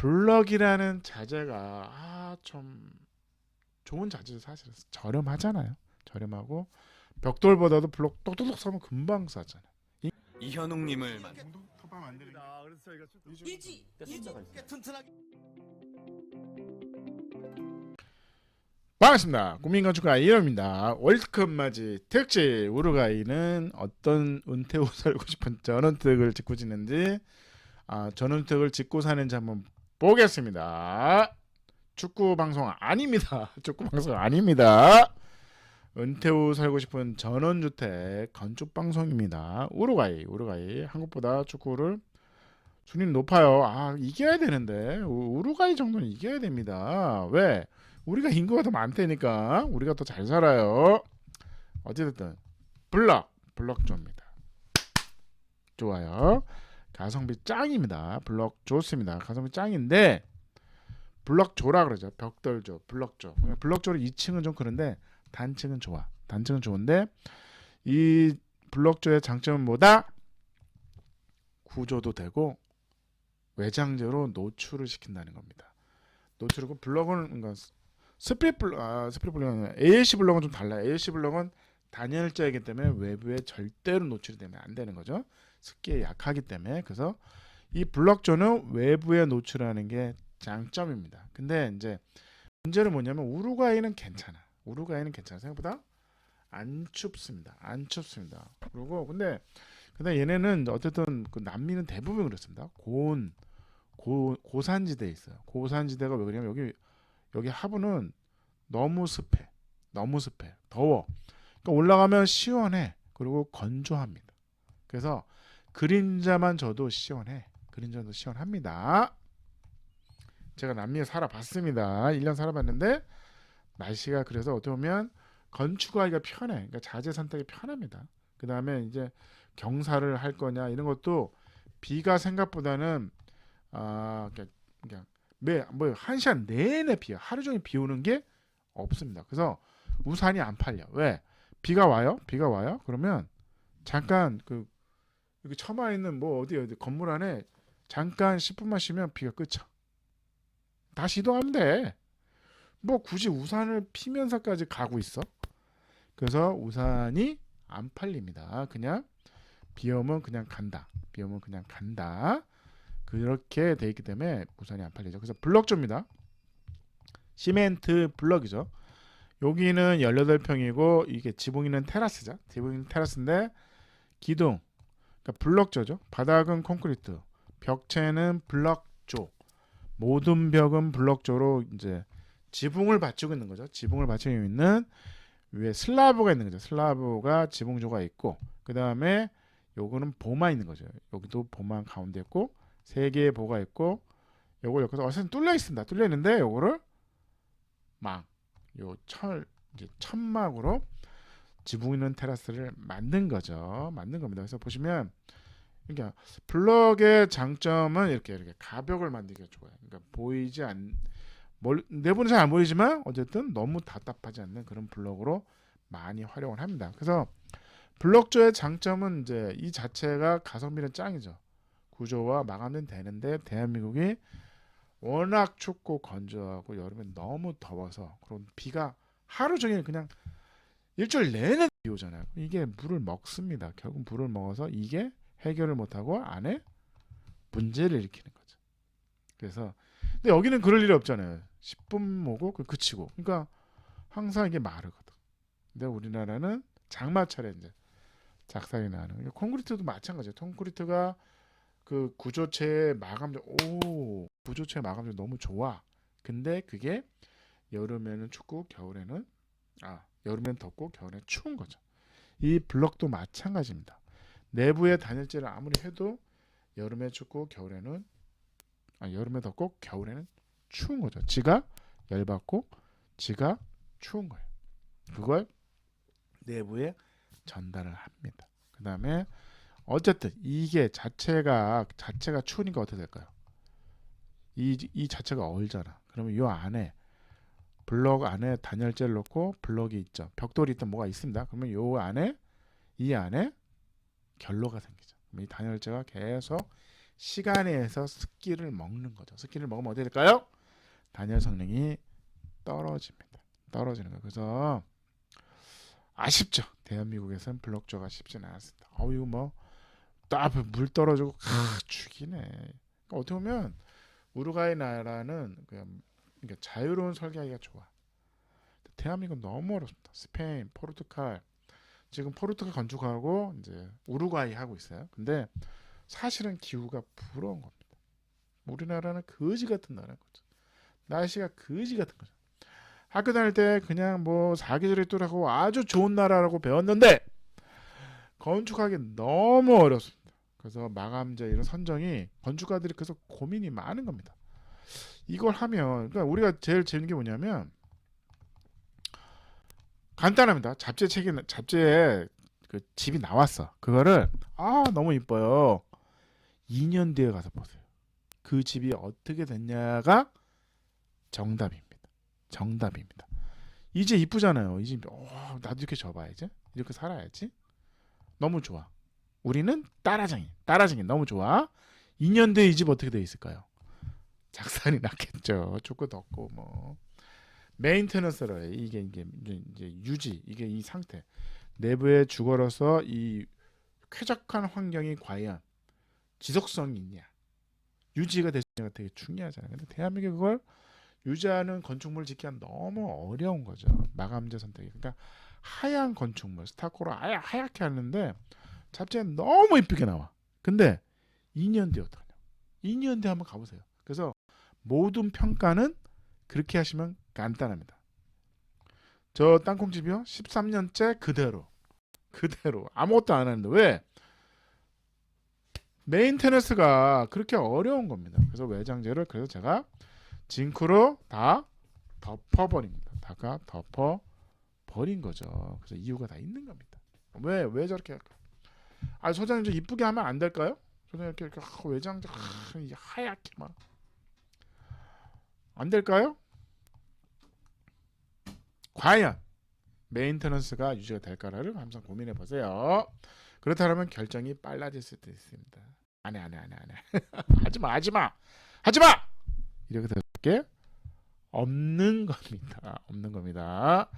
블럭이라는 자재가 좀 좋은 자재죠. 사실은 저렴하잖아요. 저렴하고 벽돌보다도 블럭 똑똑똑 사면 금방 사잖아요. 이현웅님을 정도 터프하면 안 되는 게. 그래서 저희가 좀 이지 튼튼하게 반갑습니다. 국민건축가 이현우입니다. 월드컵 맞이 특집 우루과이는 어떤 은퇴 후 살고 싶은 전원택을 짓고 지는지 전원택을 짓고 사는지 한번 보겠습니다. 축구 방송 아닙니다. 축구 방송 아닙니다. 은퇴 후 살고 싶은 전원주택 건축 방송입니다. 우루과이 한국보다 축구를 순위는 높아요. 이겨야 되는데 우루과이 정도는 이겨야 됩니다. 왜? 우리가 인구가 더 많다니까 우리가 더 잘 살아요. 어쨌든 블럭조입니다. 좋아요. 가성비 짱입니다. 블럭 좋습니다. 가성비 짱인데 블럭조라 그러죠. 벽돌조, 블럭조. 블럭조는 2층은 좀 그런데 단층은 좋아. 단층은 좋은데 이 블럭조의 장점은 뭐다? 구조도 되고 외장재로 노출을 시킨다는 겁니다. 노출이고 블럭은 그러니까 스프릿 블럭은 ALC 블럭은 좀 달라요. ALC 블럭은 단열재이기 때문에 외부에 절대로 노출이 되면 안 되는 거죠. 습기에 약하기 때문에. 그래서 이 블럭조는 외부에 노출하는 게 장점입니다. 근데 이제 문제는 뭐냐면 우루과이는 괜찮아. 생각보다 안 춥습니다. 그리고 근데 얘네는 어쨌든 그 남미는 대부분 그렇습니다. 고산지대에 있어요. 고산지대가 왜 그러냐면 여기 하부는 너무 습해. 더워. 그러니까 올라가면 시원해. 그리고 건조합니다. 그래서 그림자만 져도 시원합니다. 제가 남미에 살아봤습니다. 1년 살아봤는데 날씨가 그래서 어떻게 보면 건축하기가 편해. 그러니까 자재 선택이 편합니다. 그 다음에 이제 경사를 할 거냐 이런 것도 비가 생각보다는 그냥 한 시간 내내 비야. 하루 종일 비 오는 게 없습니다. 그래서 우산이 안 팔려. 왜? 비가 와요. 그러면 잠깐 여기 처마에 있는 어디 건물 안에 잠깐 10분만 쉬면 비가 그쳐. 다시 이동하면 돼. 굳이 우산을 피면서까지 가고 있어. 그래서 우산이 안 팔립니다. 그냥 비 오면 그냥 간다. 그렇게 돼 있기 때문에 우산이 안 팔리죠. 그래서 블럭조입니다. 시멘트 블럭이죠. 여기는 18평이고 이게 지붕 있는 테라스죠. 테라스인데 기둥, 그러니까 블럭조죠. 바닥은 콘크리트, 벽체는 블럭조, 모든 벽은 블럭조로 이제 지붕을 받치고 있는 거죠. 지붕을 받치고 있는 위에 슬라브가 있는 거죠. 슬라브가 지붕조가 있고 그 다음에 요거는 보마 있는 거죠. 여기도 보마 가운데 있고 3개의 보가 있고 요걸 엮어서 어쨌든 뚫려 있습니다. 뚫려 있는데 요거를 이제 천막으로 지붕 있는 테라스를 만든 겁니다. 그래서 보시면 그러니까 블럭의 장점은 이렇게 가벽을 만들기가 좋아요. 그러니까 내부는 잘 안 보이지만 어쨌든 너무 답답하지 않는 그런 블럭으로 많이 활용을 합니다. 그래서 블럭조의 장점은 이제 이 자체가 가성비는 짱이죠. 구조와 마감은 되는데 대한민국이 워낙 춥고 건조하고 여름에 너무 더워서 그런 비가 하루 종일 그냥 일주일 내내 비 오잖아요. 이게 물을 먹습니다. 결국 물을 먹어서 이게 해결을 못하고 안에 문제를 일으키는 거죠. 그래서 근데 여기는 그럴 일이 없잖아요. 10분 오고 그치고. 그러니까 항상 이게 마르거든. 근데 우리나라는 장마철에 이제 작살이 나는. 콘크리트도 마찬가지예요. 콘크리트가 그 구조체의 마감력 너무 좋아. 근데 그게 여름에는 춥고 여름엔 덥고 겨울엔 추운 거죠. 이 블럭도 마찬가지입니다. 내부의 단열재를 아무리 해도 여름에 춥고 여름에 덥고 겨울에는 추운 거죠. 지가 열받고 지가 추운 거예요. 그걸 내부에 전달을 합니다. 그 다음에 어쨌든 이게 자체가 추우니까 어떻게 될까요? 이 자체가 얼잖아. 그러면 이 안에 블럭 안에 단열재를 넣고 블럭이 있죠. 벽돌이 있든 뭐가 있습니다. 그러면 이 안에 결로가 생기죠. 그럼 이 단열재가 계속 시간에서 습기를 먹는 거죠. 습기를 먹으면 어떻게 될까요? 단열 성능이 떨어집니다. 떨어지는 거예요. 그래서 아쉽죠. 대한민국에서는 블록조가 쉽지는 않습니다. 이거 뭐 딱 물 떨어지고 죽이네. 그러니까 어떻게 보면 우루과이 나라는 그냥 그러니까 자유로운 설계하기가 좋아. 대한민국은 너무 어렵습니다. 스페인, 포르투갈 지금 포르투갈 건축하고 이제 우루과이 하고 있어요. 근데 사실은 기후가 부러운 겁니다. 우리나라는 거지 같은 나라인 거죠. 날씨가 거지 같은 거죠. 학교 다닐 때 그냥 뭐 사계절이 뚜라고 아주 좋은 나라라고 배웠는데 건축하기 너무 어렵습니다. 그래서 마감재 이런 선정이 건축가들이 그래서 고민이 많은 겁니다. 이걸 하면 그러니까 우리가 제일 재밌는 게 뭐냐면 간단합니다. 잡지에 그 집이 나왔어. 그거를 너무 이뻐요. 2년 뒤에 가서 보세요. 그 집이 어떻게 됐냐가 정답입니다. 정답입니다. 이제 이쁘잖아요. 이 집, 나도 이렇게 접어야지. 이렇게 살아야지. 너무 좋아. 우리는 따라쟁이 너무 좋아. 2년 뒤에 이 집 어떻게 돼 있을까요? 작살이 났겠죠. 좁고 덥고 뭐. 메인테넌스를 이게 이제 유지 이게 이 상태 내부의 주거로서 이 쾌적한 환경이 과연 지속성이 있냐 유지가 되느냐가 되게 중요하잖아요. 근데 대한민국이 그걸 유지하는 건축물을 짓기가 너무 어려운 거죠. 마감재 선택이. 그러니까 하얀 건축물 스타코로 아예 하얗게 하는데 잡지에 너무 이쁘게 나와. 근데 2년 뒤에 어떡하냐. 2년 뒤에 한번 가보세요. 그래서 모든 평가는 그렇게 하시면 간단합니다. 저 땅콩집이요. 13년째 그대로 아무것도 안 하는데 왜? 메인테너스가 그렇게 어려운 겁니다. 그래서 외장재를 그래서 제가 징크로 다 덮어버립니다. 다가 덮어버린 거죠. 그래서 이유가 다 있는 겁니다. 왜 저렇게 할까요? 소장님 좀 이쁘게 하면 안 될까요? 소장님 이렇게 외장재 하얗게 막 안 될까요? 과연 메인테넌스가 유지가 될까를 항상 고민해 보세요. 그렇다면 결정이 빨라질 수도 있습니다. 안 해. 하지마. 이렇게 될 게 없는 겁니다.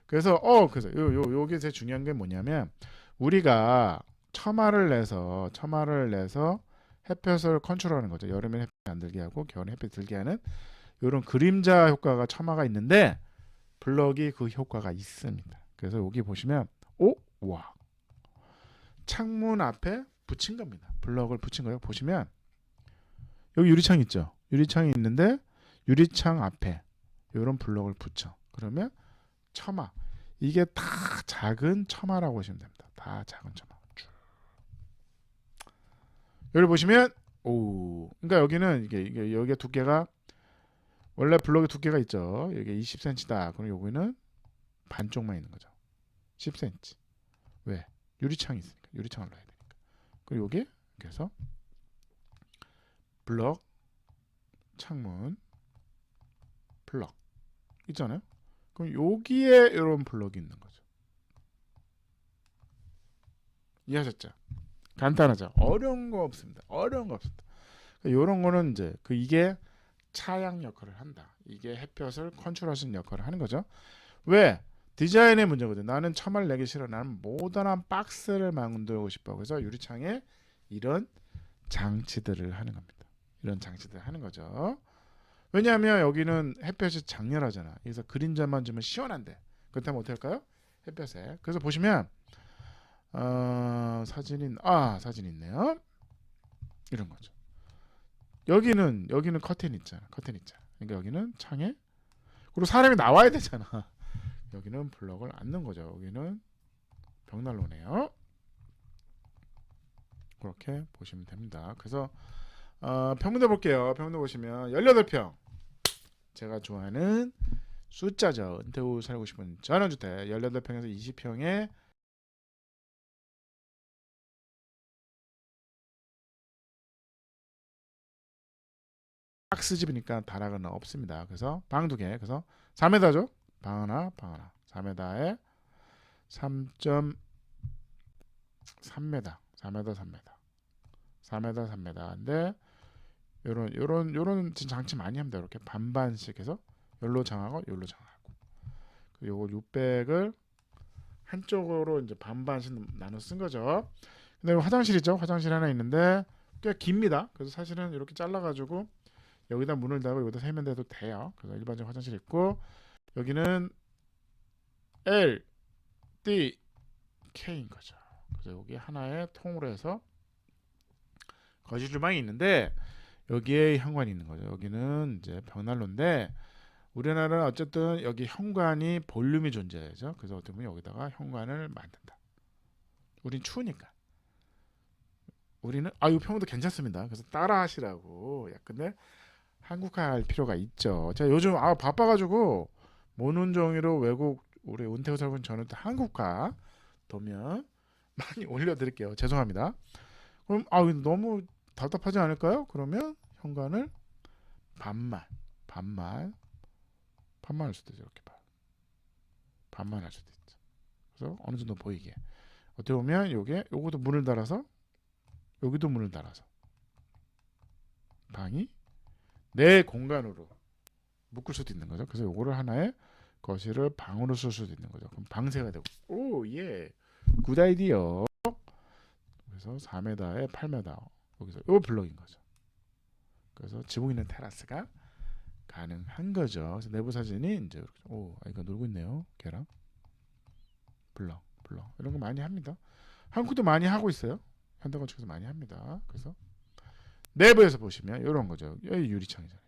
그래서 요게 제일 중요한 게 뭐냐면 우리가 처마를 내서 햇볕을 컨트롤하는 거죠. 여름에 햇볕 안 들게 하고 겨울에 햇볕 들게 하는 이런 그림자 효과가 처마가 있는데 블럭이 그 효과가 있습니다. 그래서 여기 보시면 와 창문 앞에 붙인 겁니다. 블럭을 붙인 거예요. 보시면 여기 유리창 있죠. 유리창이 있는데 유리창 앞에 이런 블럭을 붙여. 그러면 처마 이게 다 작은 처마라고 보시면 됩니다. 다 작은 처마. 여기 보시면 그러니까 여기는 이게 여기 두께가 원래 블럭의 두께가 있죠. 이게 20cm다. 그럼 여기는 반쪽만 있는 거죠. 10cm. 왜? 유리창이 있으니까. 유리창을 넣어야 되니까. 그리고 여기 이렇게 해서 블럭, 창문, 블럭 있잖아요. 그럼 여기에 이런 블럭이 있는 거죠. 이해하셨죠? 간단하죠. 어려운 거 없습니다. 그러니까 이런 거는 이제 이게 차양 역할을 한다. 이게 햇볕을 컨트롤할 수 있는 역할을 하는 거죠. 왜? 디자인의 문제거든. 나는 처마를 내기 싫어. 나는 모던한 박스를 만들고 싶어. 그래서 유리창에 이런 장치들을 하는 겁니다. 이런 장치들을 하는 거죠. 왜냐하면 여기는 햇볕이 장렬하잖아. 그래서 그림자만 주면 시원한데. 그렇다면 어떻게 할까요? 햇볕에. 그래서 보시면 사진이 있네요. 이런 거죠. 여기는 커튼 있잖아. 그러니까 여기는 창에 그리고 사람이 나와야 되잖아. 여기는 블럭을 안 넣은 거죠. 여기는 벽난로네요. 그렇게 보시면 됩니다. 그래서 평면도 볼게요. 평면도 보시면 18평. 제가 좋아하는 숫자죠. 은퇴 후 살고 싶은 전원주택 18평에서 20평에 박스집이니까 다락은 없습니다. 그래서 방 2개. 그래서 4m죠. 방 하나. 4m에 3.3m. 4m. 4m 3m인데 요런 장치 많이 합니다. 이렇게 반반씩 해서 열로 장하고 열로 장하고. 요거 600을 한쪽으로 이제 반반씩 나눠 쓴 거죠. 근데 화장실이죠. 화장실 하나 있는데 꽤 깁니다. 그래서 사실은 이렇게 잘라가지고 여기다 문을 닫고 여기다 세면 돼도 돼요. 그래서 일반적 화장실 있고 여기는 L, D, K인 거죠. 그래서 여기 하나의 통으로 해서 거실 주방이 있는데 여기에 현관이 있는 거죠. 여기는 이제 벽난로인데 우리나라는 어쨌든 여기 현관이 볼륨이 존재하죠. 그래서 어떻게 보면 여기다가 현관을 만든다. 우린 추우니까. 우리는 이 평도 괜찮습니다. 그래서 따라 하시라고. 근데 한국화할 필요가 있죠. 제가 요즘 바빠가지고 모눈종이로 외국 우리 은퇴후 살고 저는 또 한국화 도면 많이 올려드릴게요. 죄송합니다. 그럼 너무 답답하지 않을까요? 그러면 현관을 반만 할 수도 있죠. 이렇게 반만 할 수도 있죠. 그래서 어느 정도 보이게. 어떻게 보면 요것도 문을 달아서 여기도 문을 달아서 방이 내 공간으로 묶을 수도 있는 거죠. 그래서 요거를 하나의 거실을 방으로 쓸 수도 있는 거죠. 그럼 방세가 되고 굿 아이디어. 그래서 4m에 8m 여기서 요 블럭인 거죠. 그래서 지붕 있는 테라스가 가능한 거죠. 그래서 내부 사진이 이제 이거 놀고 있네요. 걔랑 블럭 이런 거 많이 합니다. 한국도 많이 하고 있어요. 현대건축에서 많이 합니다. 그래서 내부에서 보시면 이런 거죠. 여기 유리창이잖아요.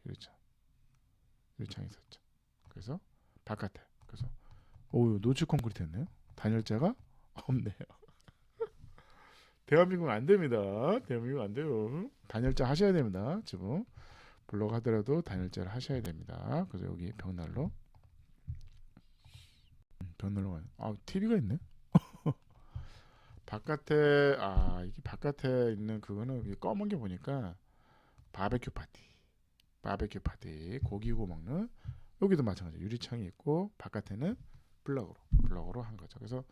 유리창이 있었죠. 그래서 바깥에 그래서 노출 콘크리트 했네요. 단열재가 없네요. 대한민국 안 됩니다. 대한민국 안 돼요. 단열재 하셔야 됩니다. 지금 블록 하더라도 단열재를 하셔야 됩니다. 그래서 여기 벽난로가 TV가 있네. 바깥에 이게 바깥에 있는 그거는 검은 게 보니까 바베큐 파티 고기 구워 먹는. 여기도 마찬가지 유리창이 있고 바깥에는 블럭으로 한 거죠. 그래서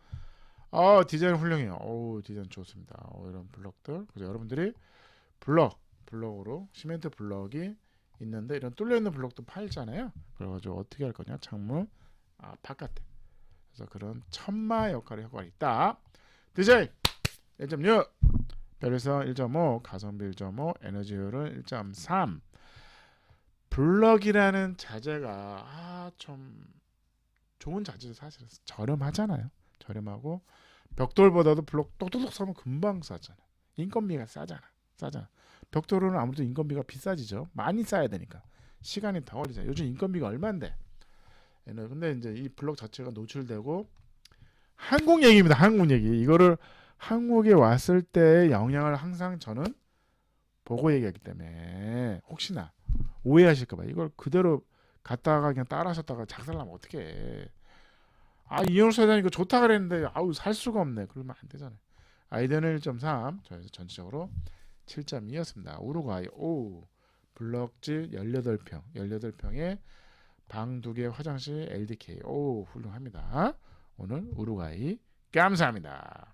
디자인 훌륭해요. 디자인 좋습니다. 이런 블럭들. 그래서 여러분들이 블럭으로 시멘트 블럭이 있는데 이런 뚫려 있는 블럭도 팔잖아요. 그래가지고 어떻게 할 거냐? 창문 바깥에. 그래서 그런 천마 역할을 하고 있다. 디자인 1.6, 별에서 1.5, 가성비 1.5, 에너지 효율은 1.3. 블럭이라는 자재가 좀 좋은 자재죠. 사실은 저렴하잖아요. 저렴하고 벽돌보다도 블럭 똑똑똑 사면 금방 싸잖아. 인건비가 싸잖아. 벽돌은 아무래도 인건비가 비싸지죠. 많이 싸야 되니까 시간이 더 걸리잖아. 요즘 인건비가 얼마인데. 근데 이제 이 블럭 자체가 노출되고 한국 얘기입니다. 한국 얘기. 이거를 한국에 왔을 때의 영향을 항상 저는 보고 얘기하기 때문에 혹시나 오해하실까봐 이걸 그대로 갖다가 그냥 따라하셨다가 작살나면 어떡해. 이현수 사장님 이거 좋다 그랬는데 살 수가 없네. 그러면 안 되잖아요. 아이디어는 1.3, 저희서 전체적으로 7.2였습니다. 우루과이 블럭집 18평에 방 2개 화장실 LDK 훌륭합니다. 오늘 우루과이 감사합니다.